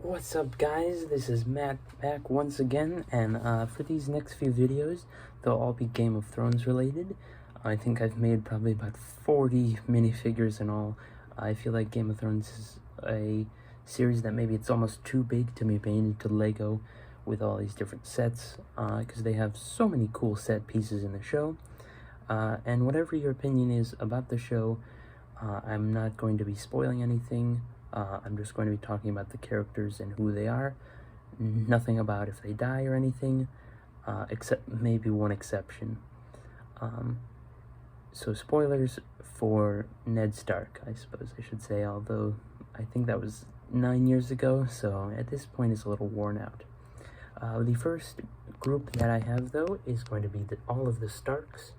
What's up, guys? This is Matt back once again, and for these next few videos, they'll all be Game of Thrones related. I think I've made probably about 40 minifigures in all. I feel like Game of Thrones is a series that maybe it's almost too big to be made into Lego with all these different sets, because they have so many cool set pieces in the show. And whatever your opinion is about the show, I'm not going to be spoiling anything. I'm just going to be talking about the characters and who they are. Nothing about if they die or anything, except maybe one exception. So spoilers for Ned Stark, I suppose I should say, although I think that was 9 years ago, so at this point it's a little worn out. The first group that I have, though, is going to be all of the Starks.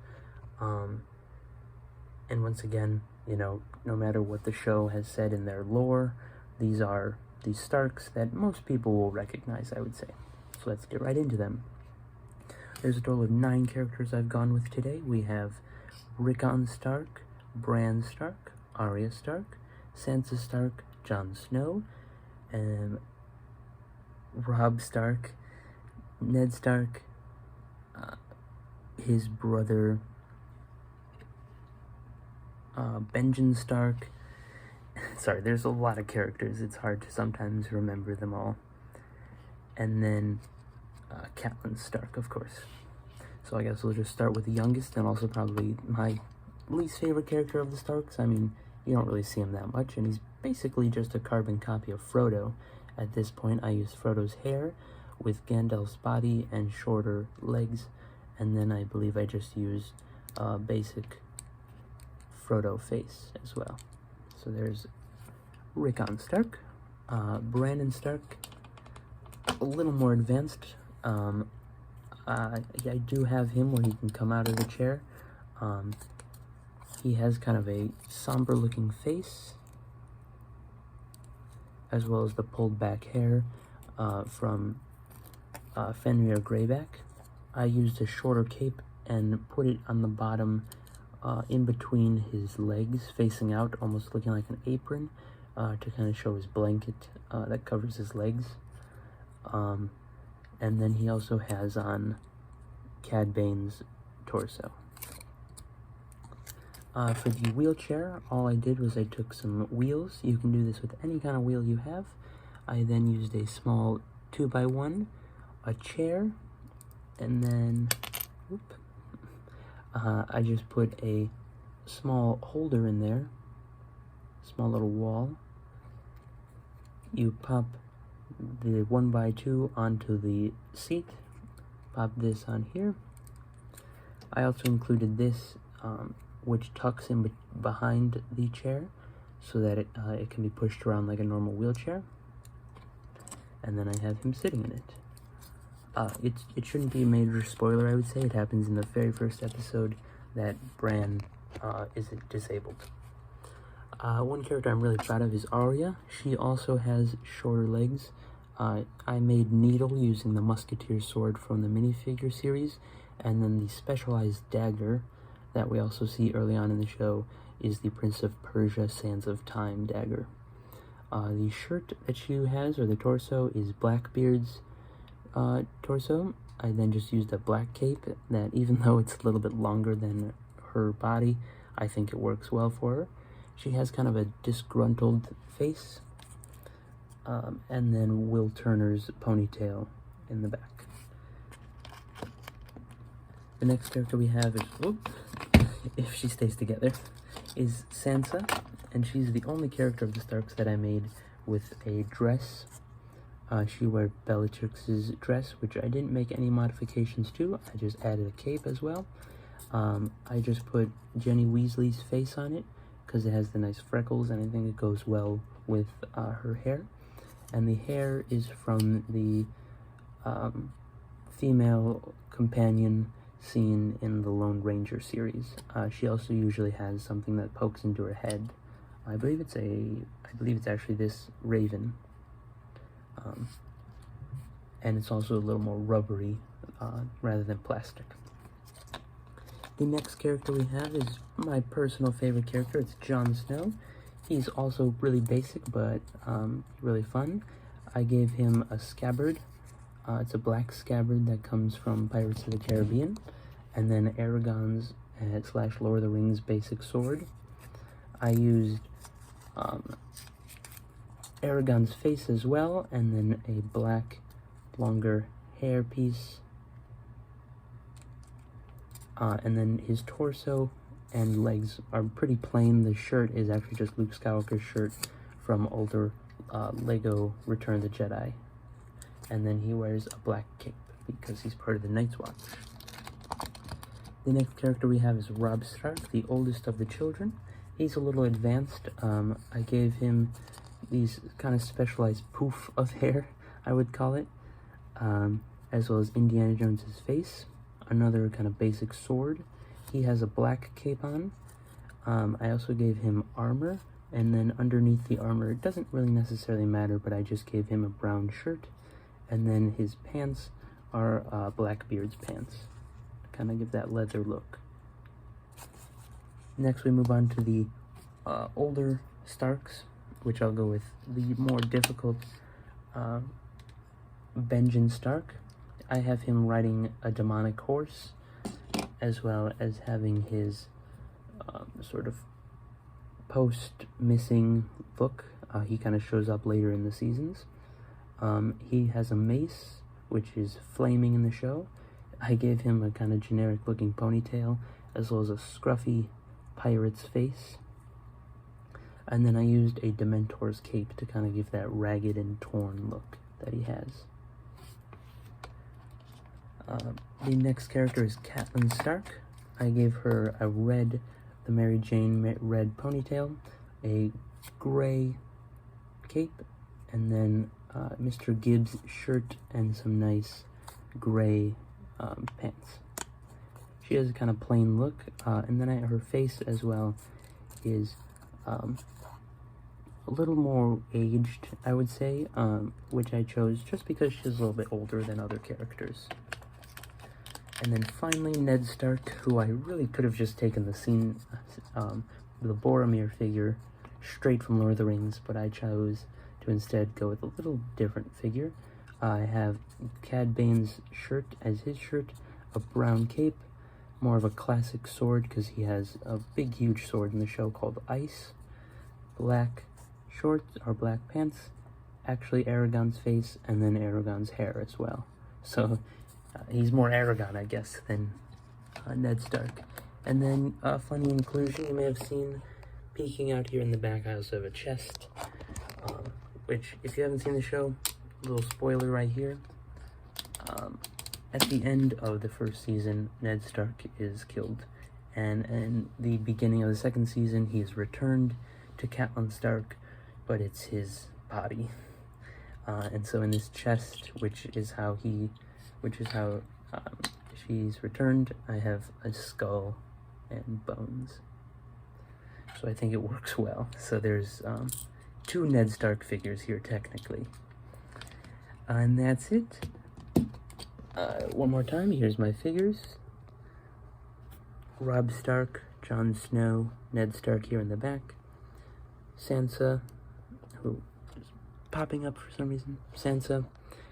And once again, you know, no matter what the show has said in their lore, these are these Starks that most people will recognize, I would say. So let's get right into them. There's a total of 9 characters I've gone with today. We have Rickon Stark, Bran Stark, Arya Stark, Sansa Stark, Jon Snow, and Robb Stark, Ned Stark, his brother Benjen Stark. Sorry, there's a lot of characters. It's hard to sometimes remember them all. And then Catelyn Stark, of course. So I guess we'll just start with the youngest, and also probably my least favorite character of the Starks. I mean, you don't really see him that much, and he's basically just a carbon copy of Frodo. At this point, I use Frodo's hair with Gandalf's body and shorter legs, and then I believe I just use basic Frodo face as well. So there's Rickon Stark. Brandon Stark, a little more advanced. I do have him where he can come out of the chair. He has kind of a somber looking face, as well as the pulled back hair from Fenrir Greyback. I used a shorter cape and put it on the bottom in between his legs, facing out, almost looking like an apron, to kind of show his blanket that covers his legs. And then he also has on Cad Bane's torso. For the wheelchair, all I did was I took some wheels. You can do this with any kind of wheel you have. I then used a small 2x1, a chair, and then I just put a small holder in there, small little wall. You pop the 1x2 onto the seat, pop this on here. I also included this, which tucks in behind the chair so that it can be pushed around like a normal wheelchair. And then I have him sitting in it. It shouldn't be a major spoiler, I would say. It happens in the very first episode that Bran is disabled. One character I'm really proud of is Arya. She also has shorter legs. I made Needle using the Musketeer sword from the minifigure series, and then the specialized dagger that we also see early on in the show is the Prince of Persia Sands of Time dagger. The shirt that she has, or the torso, is Blackbeard's torso. I then just used a black cape that, even though it's a little bit longer than her body, I think it works well for her. She has kind of a disgruntled face, and then Will Turner's ponytail in the back. The next character we have is, if she stays together, is Sansa, and she's the only character of the Starks that I made with a dress. She wore Bellatrix's dress, which I didn't make any modifications to. I just added a cape as well. I just put Jenny Weasley's face on it because it has the nice freckles, and I think it goes well with her hair. And the hair is from the female companion seen in the Lone Ranger series. She also usually has something that pokes into her head. I believe it's actually this raven. And it's also a little more rubbery rather than plastic. The next character we have is my personal favorite character. It's Jon Snow. He's also really basic, but really fun. I gave him a scabbard. It's a black scabbard that comes from Pirates of the Caribbean, and then Aragon's / Lord of the Rings basic sword. I used Aragon's face as well, and then a black, longer hair piece. And then his torso and legs are pretty plain. The shirt is actually just Luke Skywalker's shirt from older Lego Return of the Jedi. And then he wears a black cape because he's part of the Night's Watch. The next character we have is Robb Stark, the oldest of the children. He's a little advanced. I gave him these kind of specialized poof of hair, I would call it, as well as Indiana Jones's face. Another kind of basic sword. He has a black cape on. I also gave him armor, and then underneath the armor, it doesn't really necessarily matter, but I just gave him a brown shirt, and then his pants are Blackbeard's pants. Kind of give that leather look. Next we move on to the older Starks, which I'll go with the more difficult Benjen Stark. I have him riding a demonic horse, as well as having his sort of post-missing look. He kind of shows up later in the seasons. He has a mace, which is flaming in the show. I gave him a kind of generic-looking ponytail, as well as a scruffy pirate's face. And then I used a Dementor's cape to kind of give that ragged and torn look that he has. The next character is Catelyn Stark. I gave her a red, the Mary Jane red ponytail, a gray cape, and then Mr. Gibbs' shirt and some nice gray pants. She has a kind of plain look, and then her face as well is a little more aged, I would say, which I chose just because she's a little bit older than other characters. And then finally, Ned Stark, who I really could have just taken the scene, the Boromir figure, straight from Lord of the Rings, but I chose to instead go with a little different figure. I have Cad Bane's shirt as his shirt, a brown cape, more of a classic sword because he has a big, huge sword in the show called Ice, black shorts or black pants, actually Aragon's face, and then Aragon's hair as well. So he's more Aragon, I guess, than Ned Stark. And then a funny inclusion you may have seen peeking out here in the back. I also have a chest, which, if you haven't seen the show, a little spoiler right here. At the end of the first season, Ned Stark is killed, and in the beginning of the second season, he is returned to Catelyn Stark, but it's his body. And so in this chest, which is how she's returned, I have a skull and bones. So I think it works well. So there's 2 Ned Stark figures here, technically. And that's it. One more time, here's my figures. Robb Stark, Jon Snow, Ned Stark here in the back. Sansa, who is popping up for some reason. Sansa,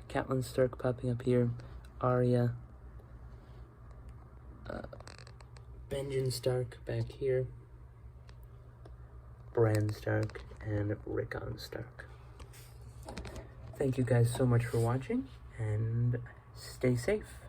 Catelyn Stark popping up here. Arya, Benjen Stark back here. Bran Stark, and Rickon Stark. Thank you guys so much for watching, and stay safe.